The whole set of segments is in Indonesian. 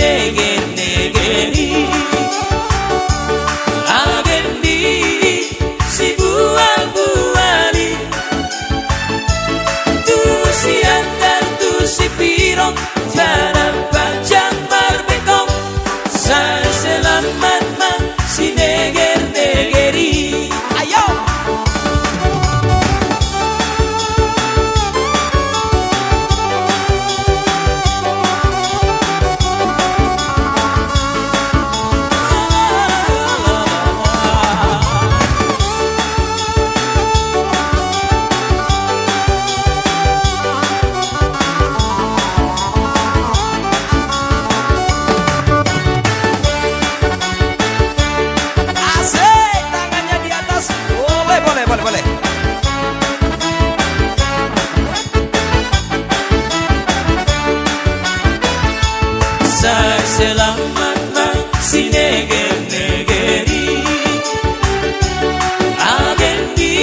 neger-negeri. Agendi si bual-buali, tu si antar tu si pirong, jalan panjang berbengkok. Saya selamat man si neger-negeri. Ayo! Saya selamat man si neger-negeri. Agendi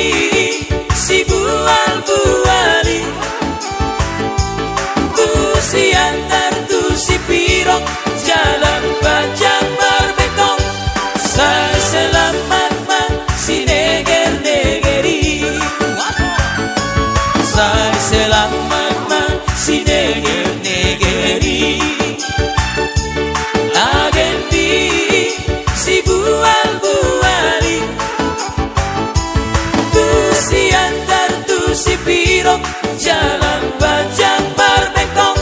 si bual-buali, tu si antar tu si pirong, jalan panjang berbengkok. Saya selamat man si neger-negeri. Saya selamat man si neger-negeri. Agendi si bual-buali, tu si antar tu si pirong, jalan panjang berbengkok.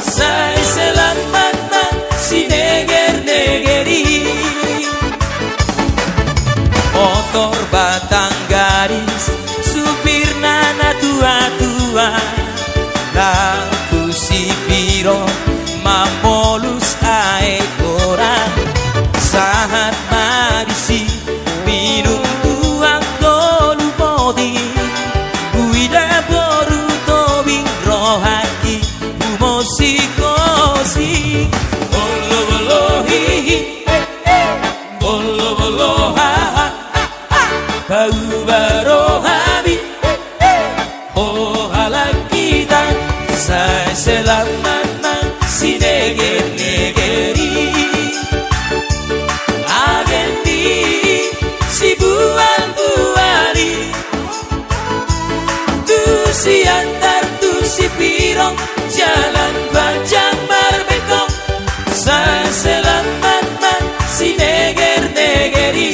Saya selamat man si neger-negeri. Motor batang garis, supir nana tua-tua, laku si pirong mamolus ae orang. Saat marisi minum tuang tolu podi, uida boru tobing rohaki umosikosi. Bolo bolo hihi, bolo bolo ha ha ha, bau baro habi, oh halak kita. Saya selamat man si neger-negeri. Agendi si bual-buali, tu si antar tu si pirong, jalan panjang berbengkok. Saya selamat man si neger-negeri.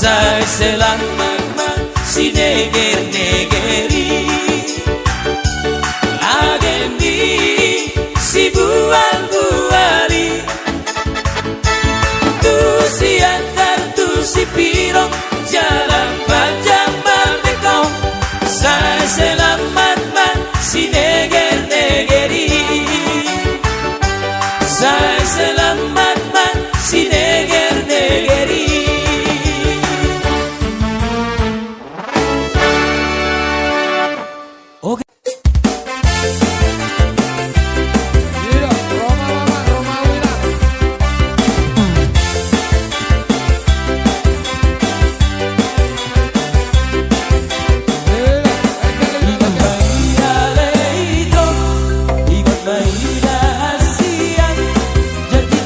Saya selamat man si neger-negeri. Agendi si bual-buali, tu si antar tu si pirong, jalan panjang berbengkok. Saya selamat man si neger-negeri. Saya selamat man si neger-negeri. Oke. Jadi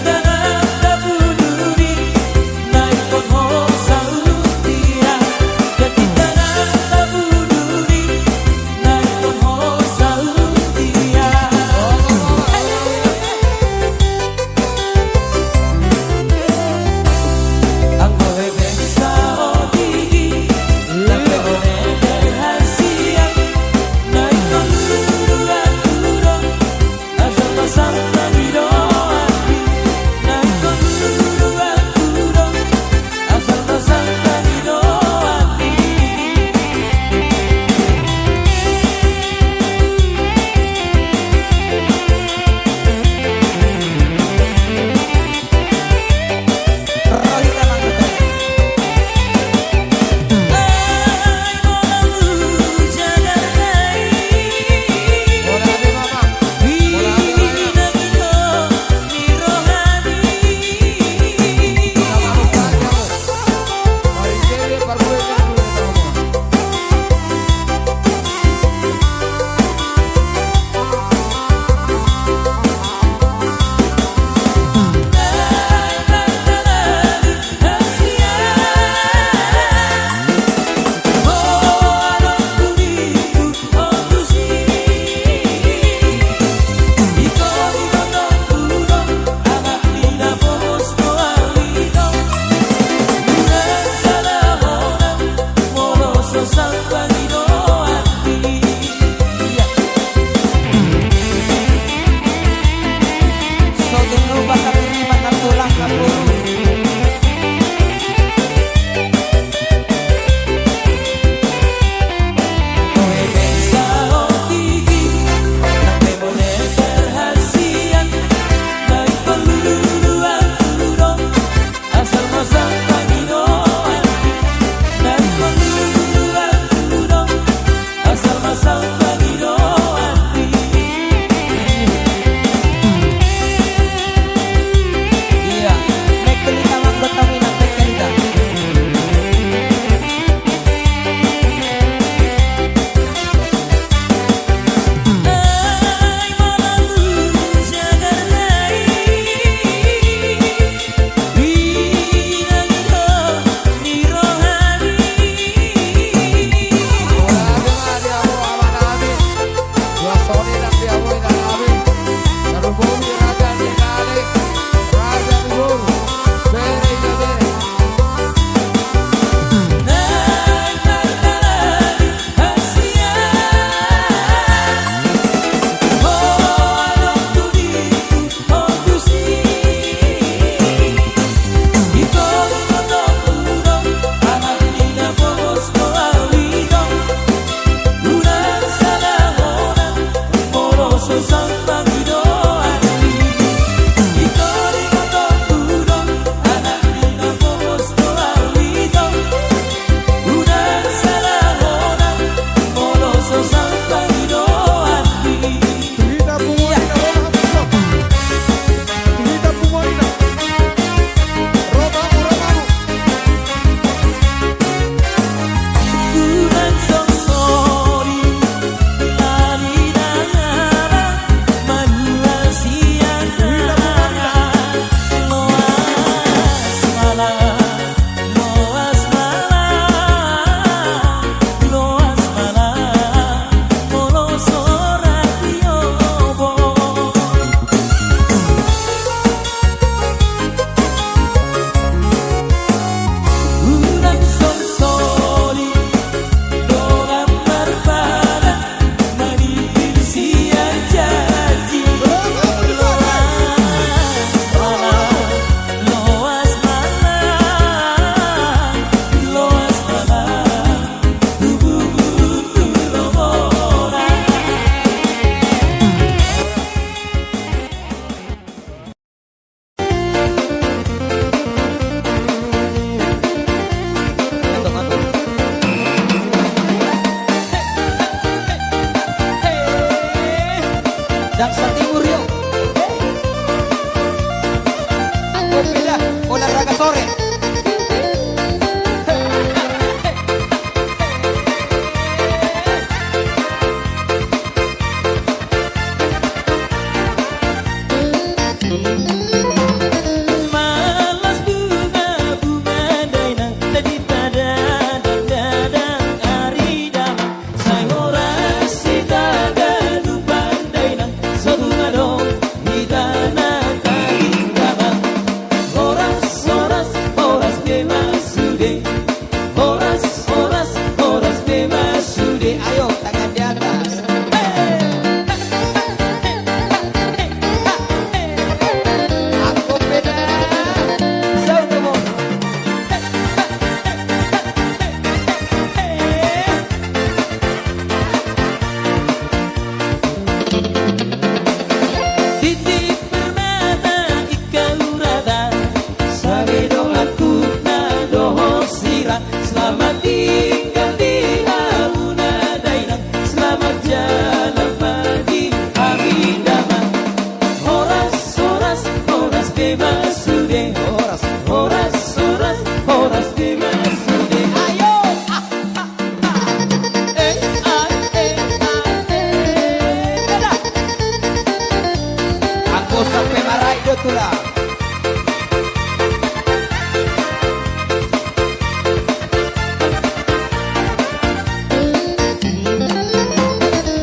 Raido tulang.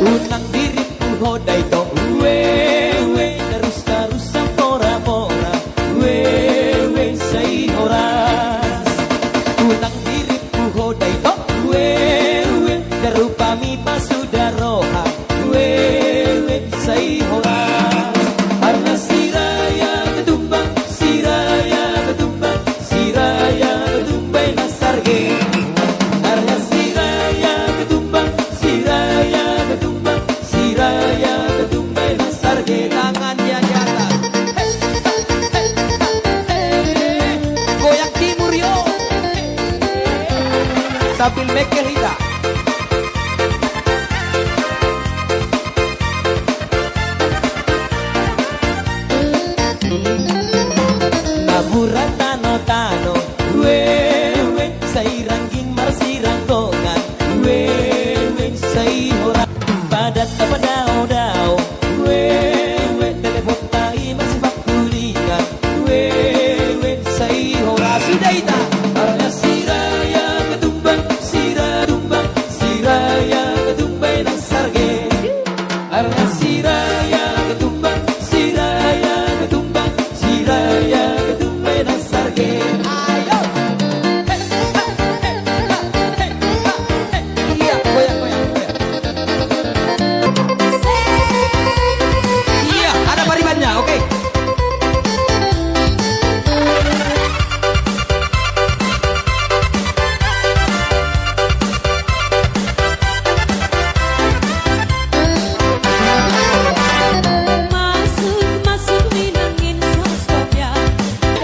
Unang diriku hodai to wewe terus pora pora wewe say horas. Unang diriku hodai to wewe terupami pasudaroha wewe say horas. Karena siraya ketumbang siraya ketumbang siraya ketumbang nasarge. Karena siraya ketumbang siraya ketumbang siraya ketumbang nasarge. Tangannya di atas goyang timur yo sambil mekel hita. Naburan tano-tano wewe say rangging marsirang kongan wewe say hora padat apa dao-dao wewe telepon tai masih bakulingan wewe say hora sudah ita. Karena siraya ketumbang siraya ketumbang nasarge. Karena siraya ketumbang siraya ketumbang siraya ketumbang nasarge. Ayo iya goyang. Iya ada paribannya, oke. Masuk minangin soskopnya.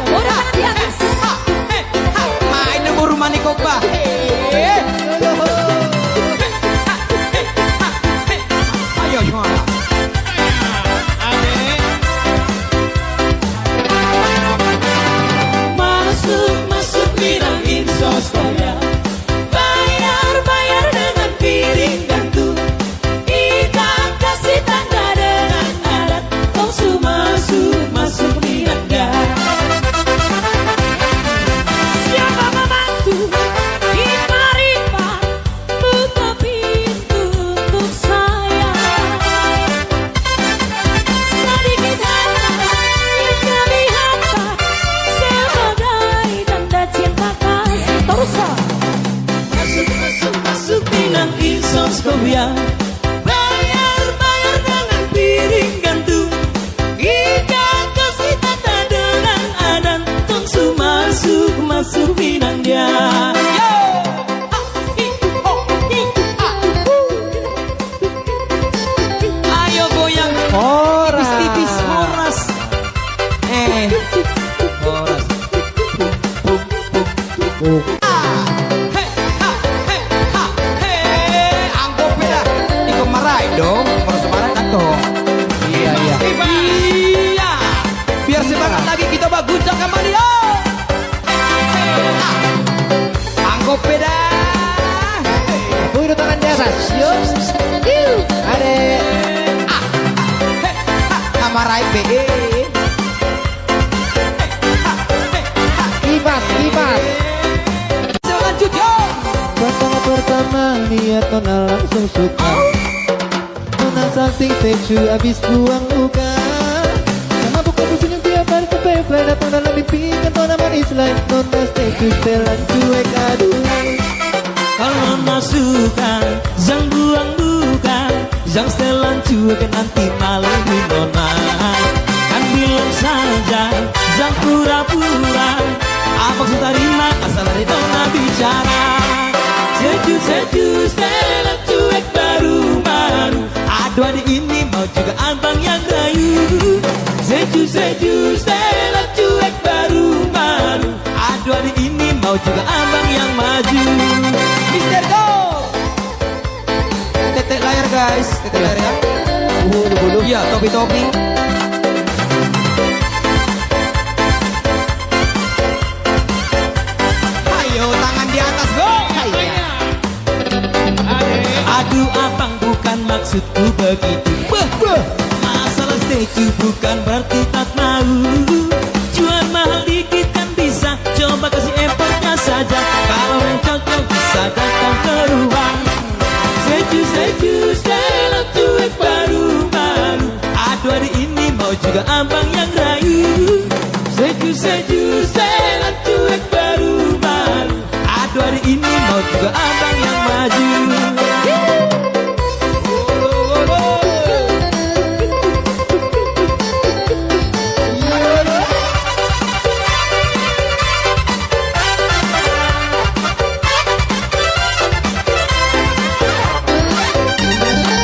Orang di atas. Main nemu rumah nih kopa. Ayo semua. Masuk bilangin soskonya. Bayar dengan piring gantung. Ikan kasih tanda dengan adat. Tongsu masuk bilangnya. Siapa membantu? Ipar-ipar buka pintu untuk saya. Sedikit harta kami hantar sebagai tanda cinta kasih. Terus Masuk bilangin soskonya. Bayar dengan piring gantung. Ikan kasih tanda dengan adat. Tongsu masuk bilangnya. Ayo goyang Horas. tipis horas. Horas. Anggap beda. Ikut marai dong. Kalau semarang kan toh. Iya. Iya. Biar semangat lagi kita baguncang kembali. Anggap beda. Udah tangan di atas. Yuk. Ade. Amarai BE. Imas. Lanjut yo. Pertama lihat Nona langsung suka. Nona something tecu abis buang luka. Sama buka senyum tiap hari sampai play. Datang dalam mimpi kan Nona manis lain. Nona tecu setelan cuek aduh. Kalau Nona suka, jangan buang bukan, jangan setelan cuek nanti malah di Nona. Kan bilang saja, jangan pura-pura. Apa maksud terima asal dari Nona bicara. Sejuk setelan cuek baru-baru. Aduh adik ini mau juga abang yang rayu. Sejuk setelan cuek baru-baru. Aduh adik ini mau juga abang yang maju. Mister Go. Tetek layar guys, tetek layar ya. Bulu. Iya, topi. Ayo tangan di atas go. Aduh abang bukan maksudku begitu. Masalah setuju bukan berarti tak mau. juga abang yang maju.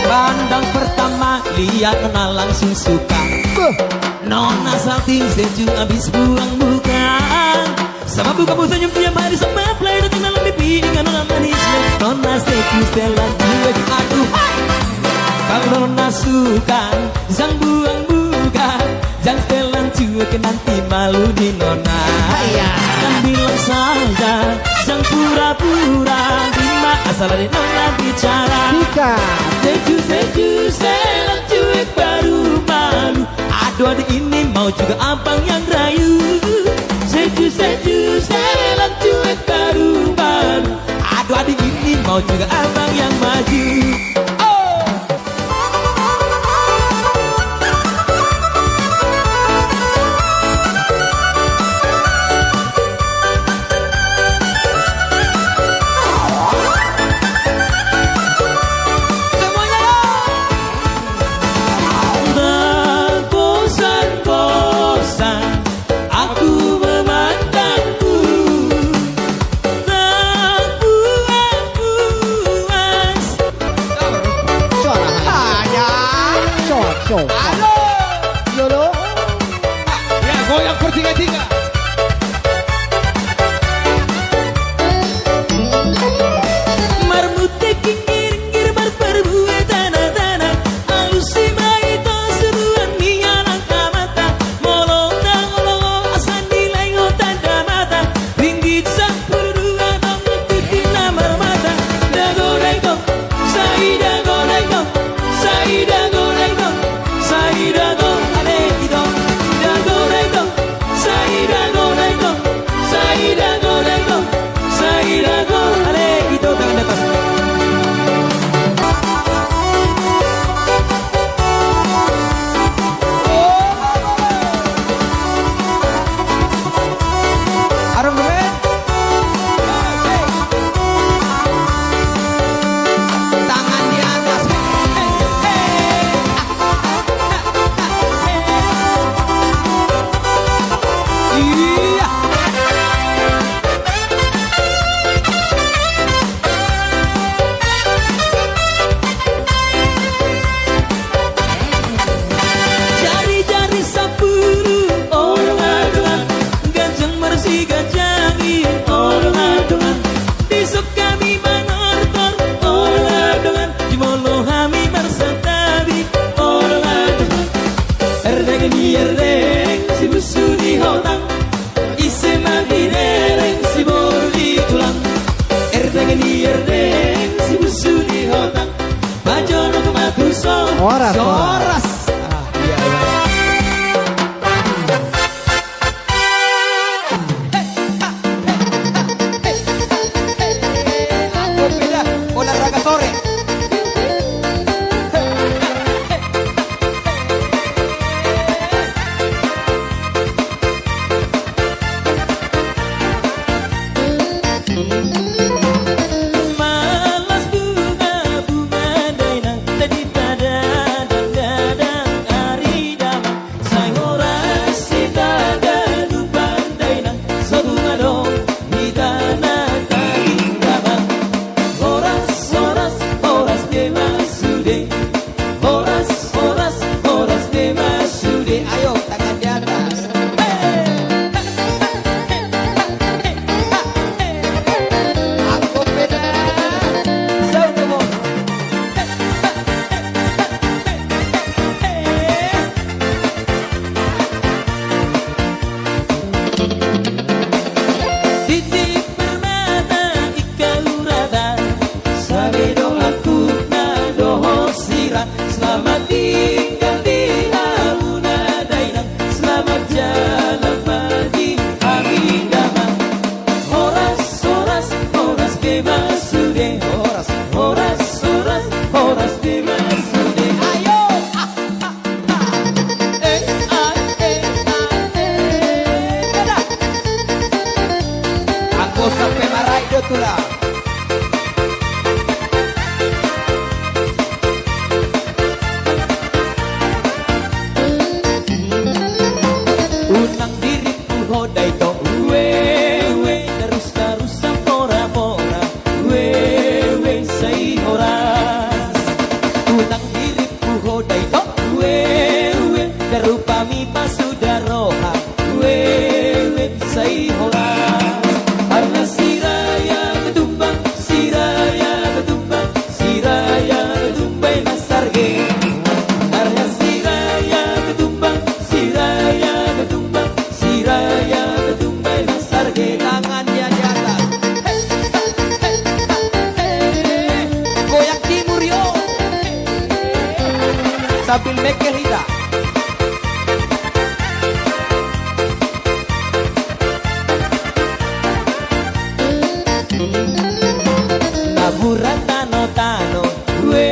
Pandang pertama lihat nona langsung suka. Nona salting sejuk abis buang buka. Sama buka bu senyum tiap hari sama play datang dalam mimpi dengan nona manisnya. Nona sejuk setelan cuek aduh. Kalau nona suka jangan buang buka. Jangan setelan cuek nanti malu di nona. Kan bilang saja jangan pura-pura. Terima asal dari nona bicara. Sejuk sejuk setelan cuek baru malu. Aduh adik ini mau juga abang yang rayu. Sejuk sejuk setelan cuek baru malu. Aduh adik ini mau juga abang yang maju. Halo, Yolo. Ya, goyang bertiga-tiga. Marmute kingir-ngir berperbuat tanah-tanah. Alusi maito seruan minyalang kamata. Molong-molong asan dilengo tanda mata. Ringgit sampur dua dong ngikutin namar mata. Dago-dago, sai-dago-dago, sai-dago-dago, sai-dago, alekido. Dago-dago, sai-dago-dago, sai-dago-dago, sai-dago, alekido. Tangan di atas. Arung bemen. Tangan di atas. Iya. Jari-jari sapuru orang-orang. Gajang bersih gajangi orang-orang. Besok kami menortor orang-orang. Jimolo kami bersatabi orang-orang. Erdeng si busu di hotang. Ise mati dereng si boru di tulang. Erdeng si busu di hotang. Bajono kematuso Oras, Soras. Berbeda olahraga sore. Malas bunga-bunga dainang tadi tada dan dadang ari damang say horas sitaga dupan dainang sabunga dong hitana taring damang horas horas horas de masude horas horas horas de masude. Ayo tangan di atas. Aku beda. Semua. Titik permata ikau rata sabe doaku nadoho sirah. Selamat tinggal di launa dainang. Selamat jalan pagi kami damang. Horas horas horas bebas sude. Horas horas horas horas bebas sude. Ayo Aku sampai marah itu lah. hodai to we terus pora-pora we say horas tunang diriku hodai to we darupami pasudaroha we say horas karena siraya ketumbang nasarge karena siraya ketumbang nasarge tangannya di atas goyang timur yo sambil mekel hita naburan tano we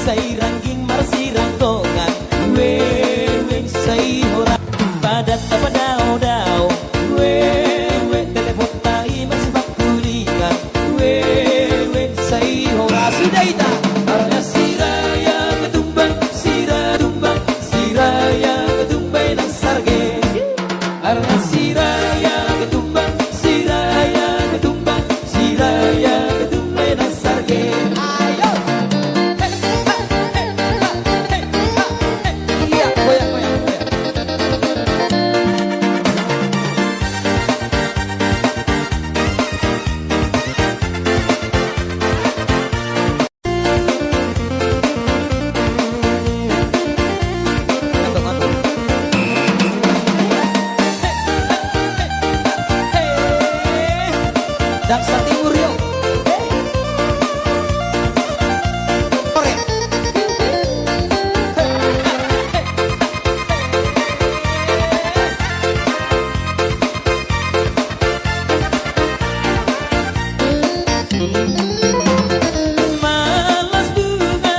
say rangging marsirang tongan we say hora padat apa dao we telepon tai masih bakulingan we say hora sudah ita karena siraya ketumbang nasarge karena siraya ketumbang nasarge ayo iya goyang Daksa Timur yo. Sore. Malas bunga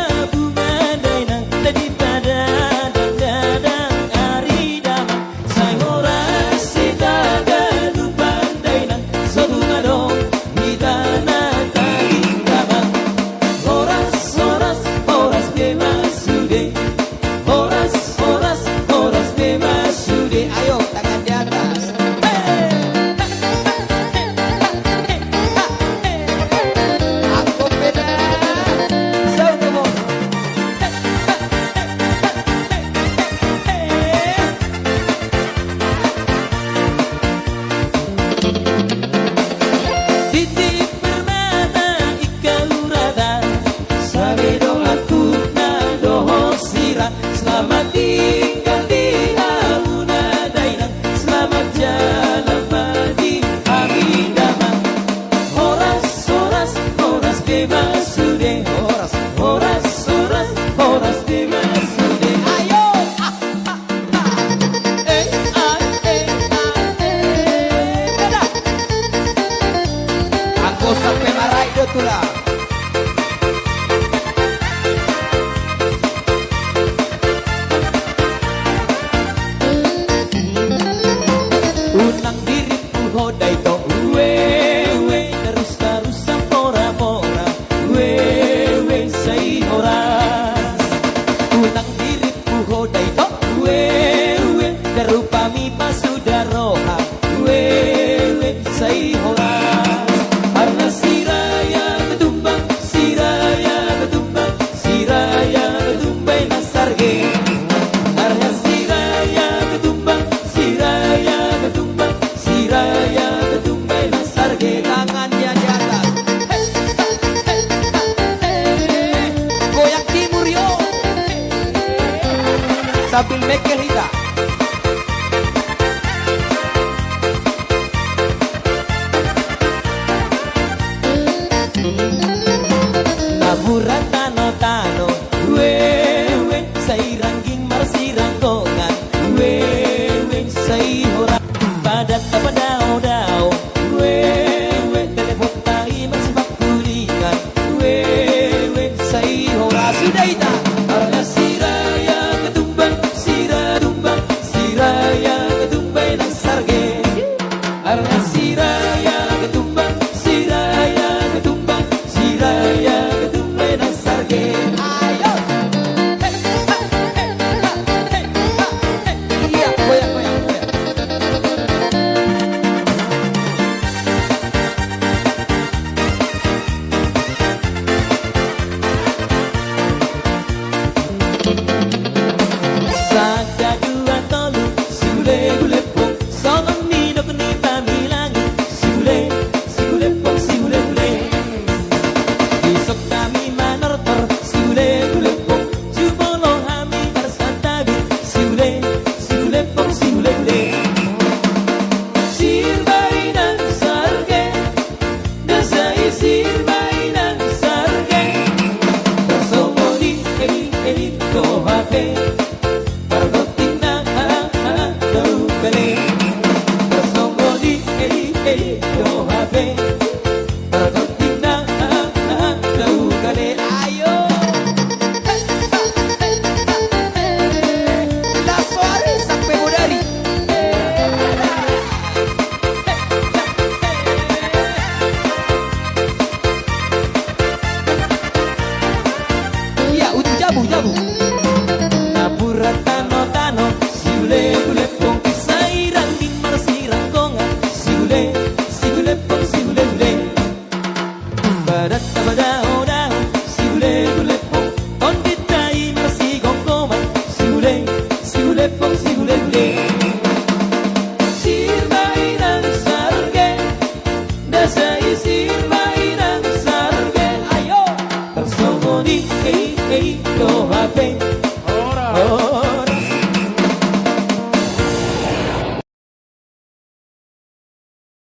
dainang tadi pada dadang ari damang say horas sitaga dupan dainang sabunga dong hidana tadi damang horas bemasude horas bemasude ayo tangan di atas aku beda semua titip permata ikau rata sabedo aku nadoho sira selamat tinggal di auna dainang selamat jalan di hari damang horas bemasude horas bemasude ayo beda aku sampai marah itu lah unang diriku hodai to we terus pora-pora we say horas unang diriku hodai to we darupami pasudaroha we say horas karena siraya ketumbang nasarge karena siraya ketumbang nasarge tangannya di atas goyang timur yo sambil mekel hita Beli